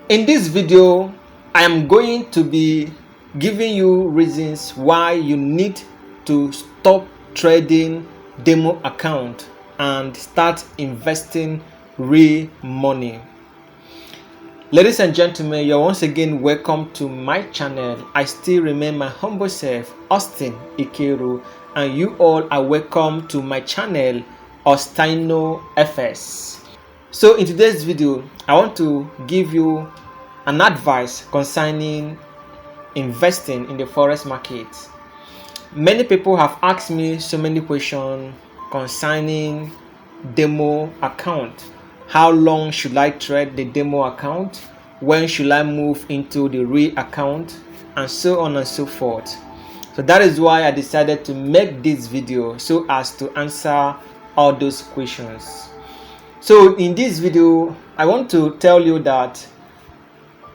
In this video, I am going to be giving you reasons why you need to stop trading demo account and start investing real money. Ladies and gentlemen, you're once again welcome to my channel. I still remain my humble self, Austin Ikeru, and you all are welcome to my channel, Ostino FS. So in today's video, I want to give you an advice concerning investing in the forex market. Many people have asked me so many questions concerning demo account. How long should I trade the demo account? When should I move into the real account? And so on and so forth. So that is why I decided to make this video so as to answer all those questions. So in this video, I want to tell you that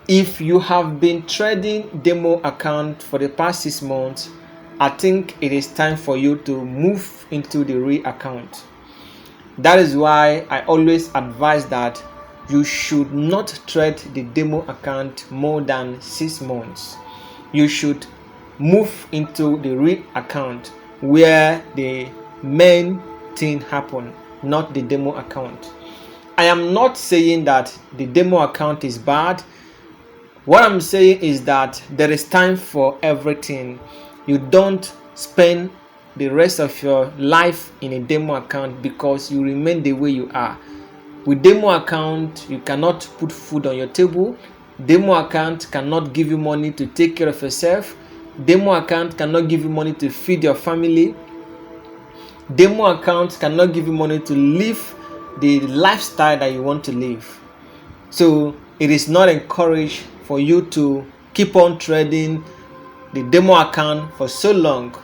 if you have been trading demo account for the past 6 months, I think it is time for you to move into the real account. That is why I always advise that you should not trade the demo account more than 6 months. You should move into the real account where the main thing happen, not the demo account. I am not saying that the demo account is bad. What I'm saying is that there is time for everything. You don't spend the rest of your life in a demo account because you remain the way you are. With demo account, you cannot put food on your table. Demo account cannot give you money to take care of yourself. Demo account cannot give you money to feed your family. Demo account cannot give you money to live the lifestyle that you want to live. So it is not encouraged for you to keep on trading the demo account for so long.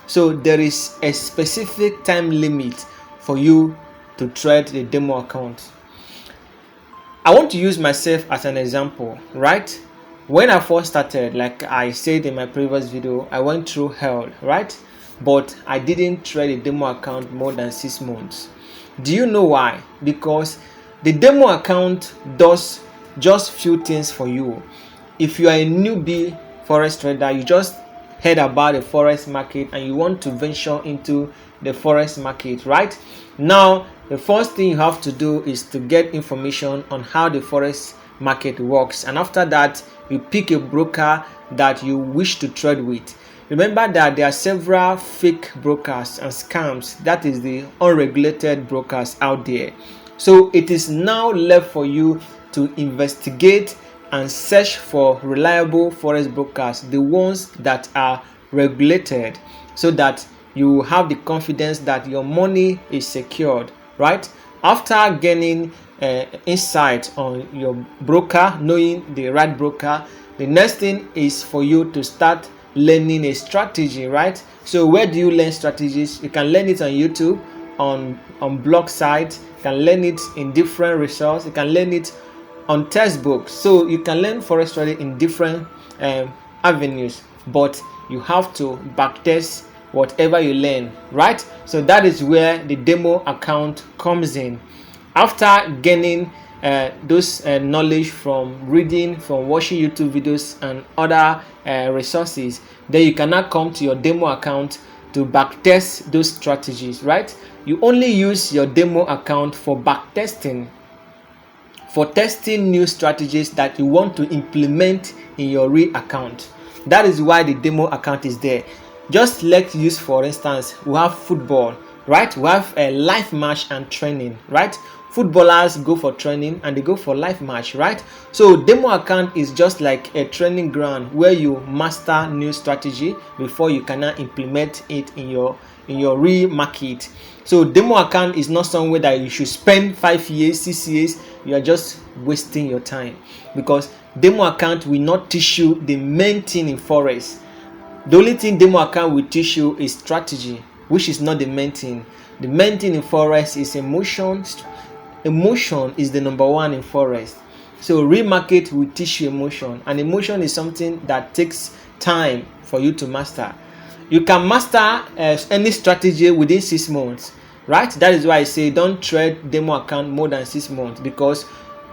So there is a specific time limit for you to trade the demo account. I want to use myself as an example, right? When I first started, like I said in my previous video, I went through hell, right? But I didn't trade a demo account more than 6 months. Do you know why? Because the demo account does just few things for you. If you are a newbie forex trader, you just heard about the forex market and you want to venture into the forex market, right? Now, the first thing you have to do is to get information on how the forex market works, and after that, you pick a broker that you wish to trade with. Remember that there are several fake brokers and scams, that is the unregulated brokers out there. So it is now left for you to investigate and search for reliable forex brokers, the ones that are regulated, so that you have the confidence that your money is secured, right? After gaining insight on your broker, knowing the right broker, the next thing is for you to start learning a strategy, right? So where do you learn strategies? You can learn it on YouTube, on blog sites. You can learn it in different resources. You can learn it on textbooks. So you can learn forex trading in different avenues, but you have to backtest whatever you learn, right? So that is where the demo account comes in. After gaining those knowledge from reading, from watching YouTube videos and other resources, then you can now come to your demo account to backtest those strategies, right? You only use your demo account for backtesting, for testing new strategies that you want to implement in your real account. That is why the demo account is there. Just let's use, for instance, we have football, right? We have a live match and training, right? Footballers go for training and they go for live match, right? So demo account is just like a training ground where you master new strategy before you can now implement it in your real market. So demo account is not somewhere that you should spend 5 years, 6 years. You are just wasting your time, because demo account will not teach you the main thing in forex. The only thing demo account will teach you is strategy, which is not the main thing. The main thing in forex is emotion. Emotion is the number one in forex. So real market will teach you emotion, and emotion is something that takes time for you to master. You can master any strategy within 6 months, right? That is why I say don't trade demo account more than 6 months, because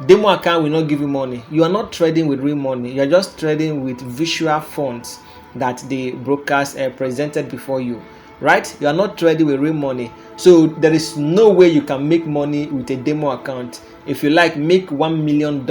Demo account will not give you money. You are not trading with real money. You are just trading with visual funds that the brokers presented before you, right? You are not trading with real money. So there is no way you can make money with a demo account. If you like make $1 million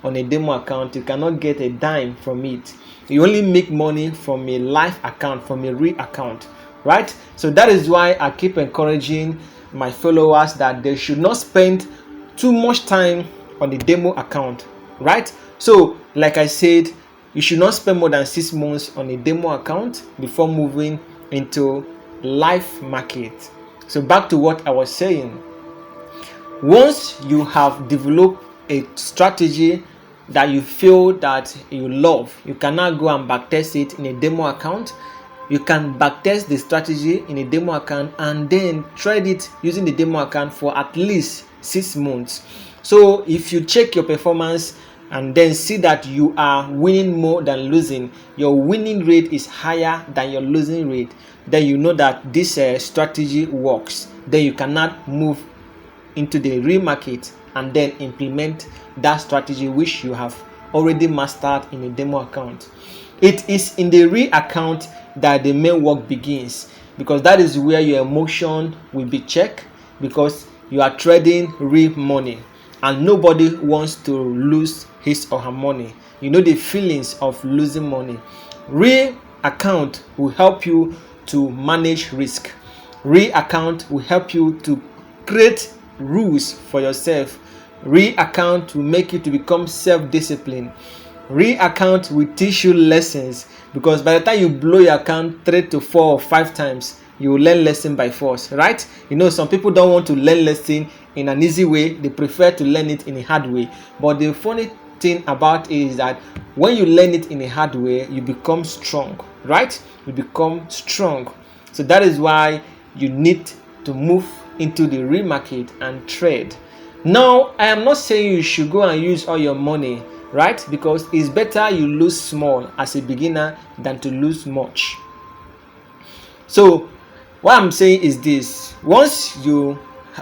on a demo account, you cannot get a dime from it. You only make money from a live account, from a real account, right? So that is why I keep encouraging my followers that they should not spend too much time on the demo account, right? So like I said, you should not spend more than 6 months on a demo account before moving into live market. So back to what I was saying. Once you have developed a strategy that you feel that you love, you cannot go and backtest it in a demo account. You can backtest the strategy in a demo account and then trade it using the demo account for at least 6 months. So if you check your performance and then see that you are winning more than losing, your winning rate is higher than your losing rate, then you know that this strategy works. Then you cannot move into the real market and then implement that strategy which you have already mastered in a demo account. It is in the real account that the main work begins, because that is where your emotion will be checked, because you are trading real money and nobody wants to lose his or her money. You know the feelings of losing money. Real account will help you to manage risk. Real account will help you to create rules for yourself. Real account will make you to become self-disciplined. Real account will teach you lessons, because by the time you blow your account 3 to 4 or 5 times, you will learn lesson by force, right? You know, some people don't want to learn lesson in an easy way. They prefer to learn it in a hard way. But the funny thing about it is that when you learn it in a hard way, you become strong, right? You become strong. So that is why you need to move into the real market and trade. Now, I am not saying you should go and use all your money, right? Because it's better you lose small as a beginner than to lose much. So what I'm saying is this: once you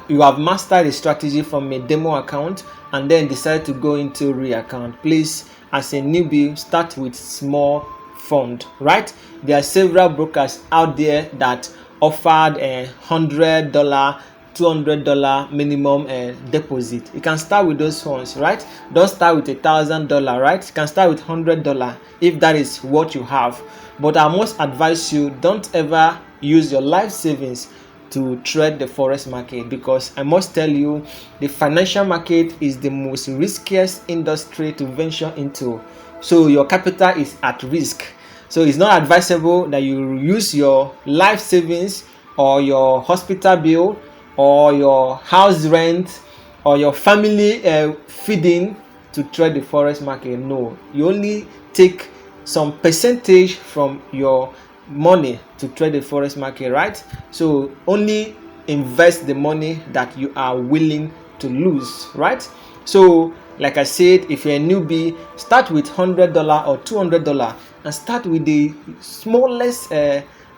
have mastered a strategy from a demo account and then decide to go into real account, please, as a newbie, start with small fund, right? There are several brokers out there that offered $100, $200 minimum deposit. You can start with those ones, right? Don't start with $1,000, right? You can start with $100 if that is what you have. But I must advise you, don't ever use your life savings to trade the forex market, because I must tell you, the financial market is the most riskiest industry to venture into. So your capital is at risk. So it's not advisable that you use your life savings or your hospital bill or your house rent or your family feeding to trade the forex market. No, you only take some percentage from your money to trade the forex market, right? So only invest the money that you are willing to lose, right? So like I said, if you're a newbie, start with $100 or $200 and start with the smallest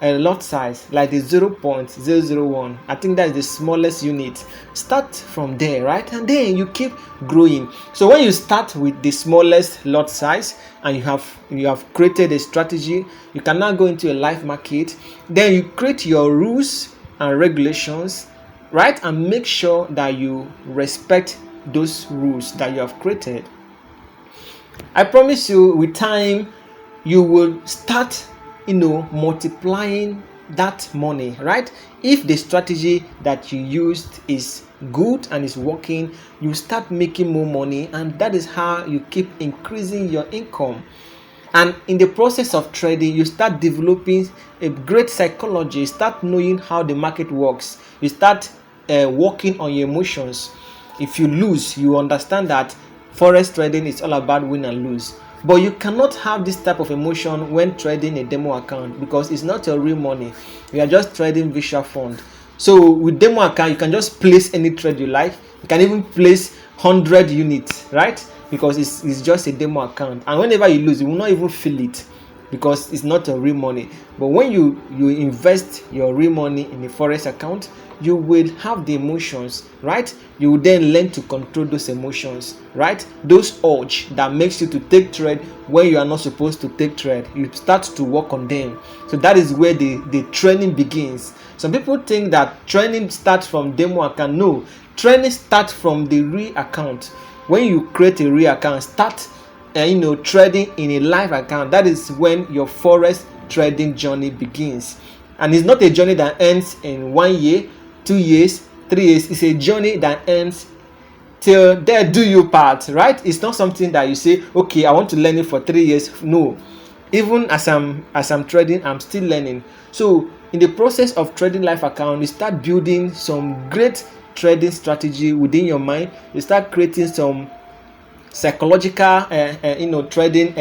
lot size, like the 0.001. I think that is the smallest unit. Start from there, right? And then you keep growing. So when you start with the smallest lot size and you have created a strategy, you can now go into a live market. Then you create your rules and regulations, right? And make sure that you respect those rules that you have created. I promise you, with time, you will start multiplying that money, right? If the strategy that you used is good and is working, you start making more money, and that is how you keep increasing your income. And in the process of trading, you start developing a great psychology. You start knowing how the market works. You start working on your emotions. If you lose, you understand that forex trading is all about win and lose. But you cannot have this type of emotion when trading a demo account, because it's not your real money. You are just trading virtual fund. So with demo account, you can just place any trade you like. You can even place 100 units, right? Because it's just a demo account. And whenever you lose, you will not even feel it. because it's not a real money. But when you invest your real money in a forex account, you will have the emotions, right? You will then learn to control those emotions, right? Those urge that makes you to take trade when you are not supposed to take trade, you start to work on them. So that is where the training begins. Some people think that training starts from demo account. No, training starts from the real account. When you create a real account, start trading in a live account. That is when your forex trading journey begins. And it's not a journey that ends in 1 year, 2 years, 3 years. It's a journey that ends till there do you part, right? It's not something that you say, okay, I want to learn it for 3 years. No, even as I'm trading, I'm still learning. So in the process of trading live account, you start building some great trading strategy within your mind. You start creating some psychological trading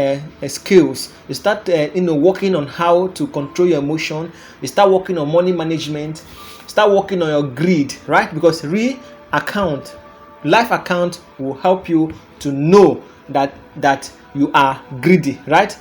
skills. You start working on how to control your emotion. You start working on money management. Start working on your greed, right? Because real account, life account will help you to know that you are greedy, right?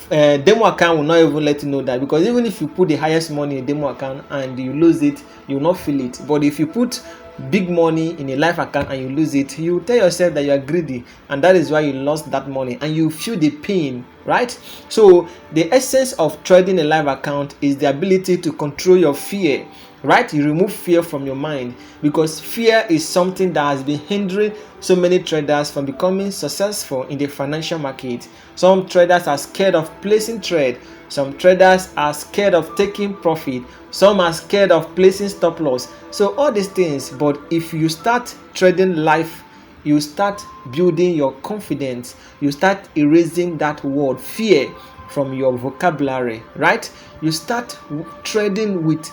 Demo account will not even let you know that, because even if you put the highest money in a demo account and you lose it, you will not feel it. But if you put big money in a live account and you lose it, you tell yourself that you are greedy, and that is why you lost that money, and you feel the pain, right? So the essence of trading a live account is the ability to control your fear, right? You remove fear from your mind, because fear is something that has been hindering so many traders from becoming successful in the financial market. Some traders are scared of placing trade. Some traders are scared of taking profit. Some are scared of placing stop loss. So all these things, but if you start trading live, you start building your confidence. You start erasing that word fear from your vocabulary, right? You start trading with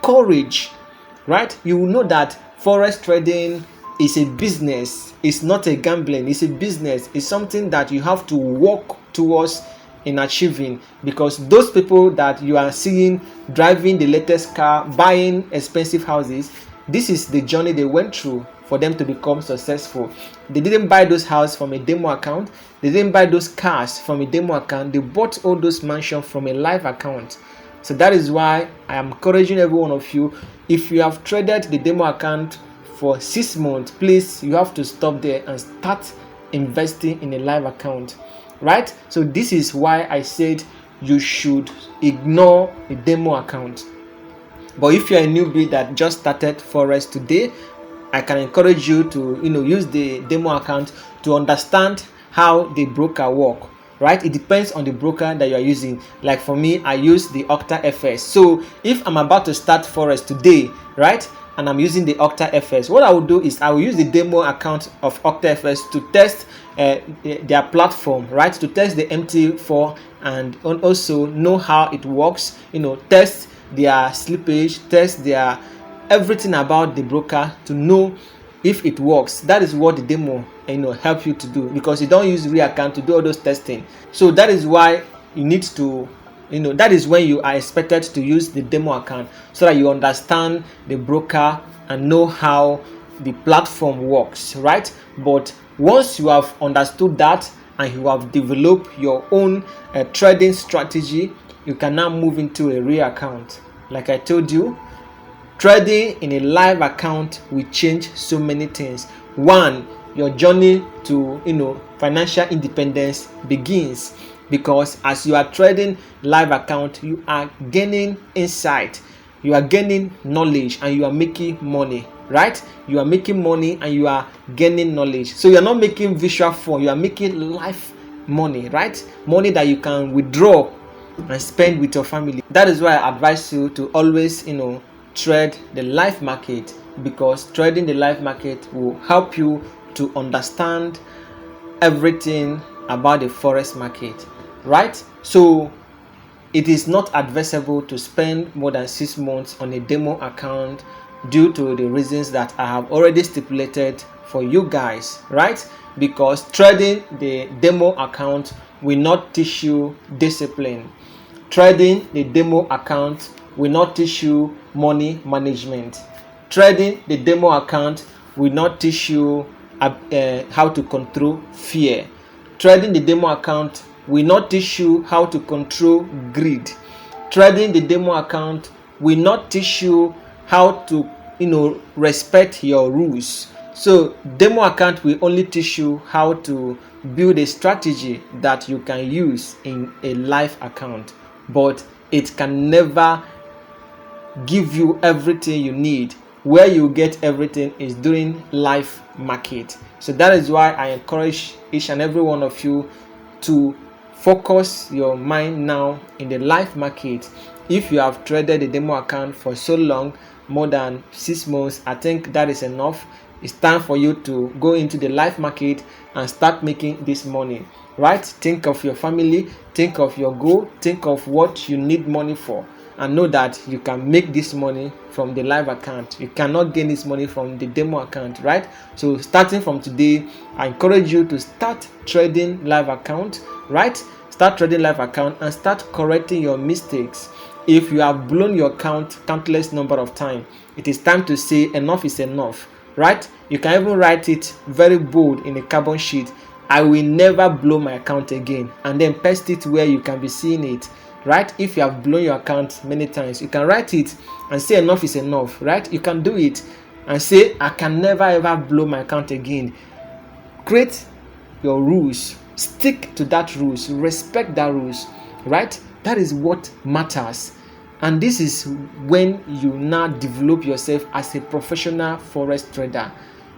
courage, right? You will know that forex trading is a business. It's not a gambling. It's a business. It's something that you have to work towards in achieving, because those people that you are seeing driving the latest car, buying expensive houses, this is the journey they went through for them to become successful. They didn't buy those houses from a demo account. They didn't buy those cars from a demo account. They bought all those mansions from a live account. So that is why I am encouraging every one of you, if you have traded the demo account for 6 months, please, you have to stop there and start investing in a live account, right? So this is why I said you should ignore a demo account. But if you're a newbie that just started forex today, I can encourage you to use the demo account to understand how the broker work, right? It depends on the broker that you are using. Like for me, I use the Octa FS. So if I'm about to start forex today, right, and I'm using the Octa FS, what I will do is I will use the demo account of Octa FS to test their platform, right? To test the MT4 and also know how it works. Test their slippage, test their everything about the broker to know if it works. That is what the demo help you to do, because you don't use real account to do all those testing. So that is why you need to that is when you are expected to use the demo account, so that you understand the broker and know how the platform works, right? But once you have understood that and you have developed your own trading strategy, you can now move into a real account. Like I told you, trading in a live account will change so many things. One, your journey to financial independence begins, because as you are trading live account, you are gaining insight, you are gaining knowledge, and you are making money, right? You are making money and you are gaining knowledge. So you are not making visual fun, you are making life money, right? Money that you can withdraw and spend with your family. That is why I advise you to always trade the live market, because trading the live market will help you to understand everything about the forex market, right? So it is not advisable to spend more than 6 months on a demo account, due to the reasons that I have already stipulated for you guys, right? Because trading the demo account will not teach you discipline. Trading the demo account will not teach you money management. Trading the demo account will not teach you how to control fear. Trading the demo account will not teach you how to control greed. Trading the demo account will not teach you how to respect your rules. So demo account will only teach you how to build a strategy that you can use in a live account, but it can never give you everything you need. Where you get everything is during live market. So that is why I encourage each and every one of you to focus your mind now in the live market. If you have traded the demo account for so long, more than 6 months, I think that is enough. It's time for you to go into the live market and start making this money, right? Think of your family, think of your goal, think of what you need money for, and know that you can make this money from the live account. You cannot gain this money from the demo account, right? So starting from today, I encourage you to start trading live account, right? Start trading live account and start correcting your mistakes. If you have blown your account countless number of times, it is time to say enough is enough, right? You can even write it very bold in a carbon sheet: I will never blow my account again, and then paste it where you can be seeing it, right? If you have blown your account many times, you can write it and say enough is enough, right? You can do it and say I can never ever blow my account again. Create your rules, stick to that rules, respect that rules, right? That is what matters. And this is when you now develop yourself as a professional forex trader.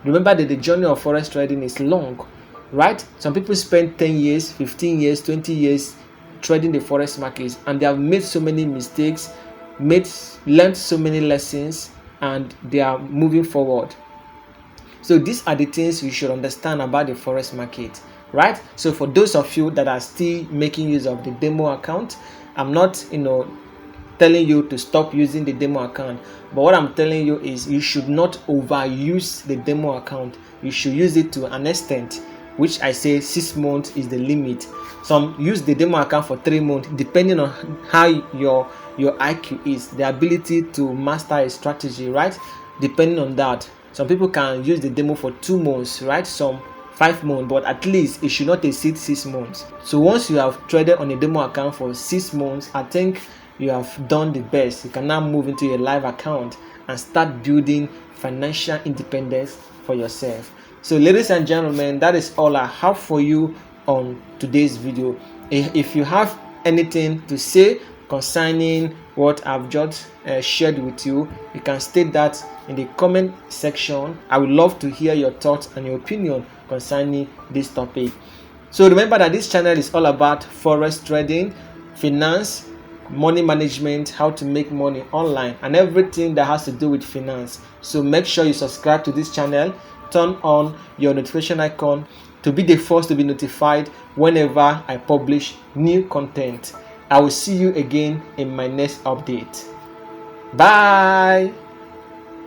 Remember that the journey of forex trading is long, right? Some people spend 10 years, 15 years, 20 years trading the forex markets, and they have made so many mistakes, learned so many lessons, and they are moving forward. So these are the things you should understand about the forex market, right? So for those of you that are still making use of the demo account, I'm not telling you to stop using the demo account, but what I'm telling you is you should not overuse the demo account. You should use it to an extent, which I say 6 months is the limit. Some use the demo account for 3 months, depending on how your IQ is, the ability to master a strategy, right? Depending on that, some people can use the demo for 2 months, right? Some 5 months, but at least it should not exceed 6 months. So once you have traded on a demo account for 6 months, I think you have done the best. You can now move into a live account and start building financial independence for yourself. So ladies and gentlemen, that is all I have for you on today's video. If you have anything to say concerning what I've just shared with you, you can state that in the comment section. I would love to hear your thoughts and your opinion concerning this topic. So remember that this channel is all about forex trading, finance, money management, how to make money online, and everything that has to do with finance. So make sure you subscribe to this channel, turn on your notification icon to be the first to be notified whenever I publish new content. I will see you again in my next update. Bye.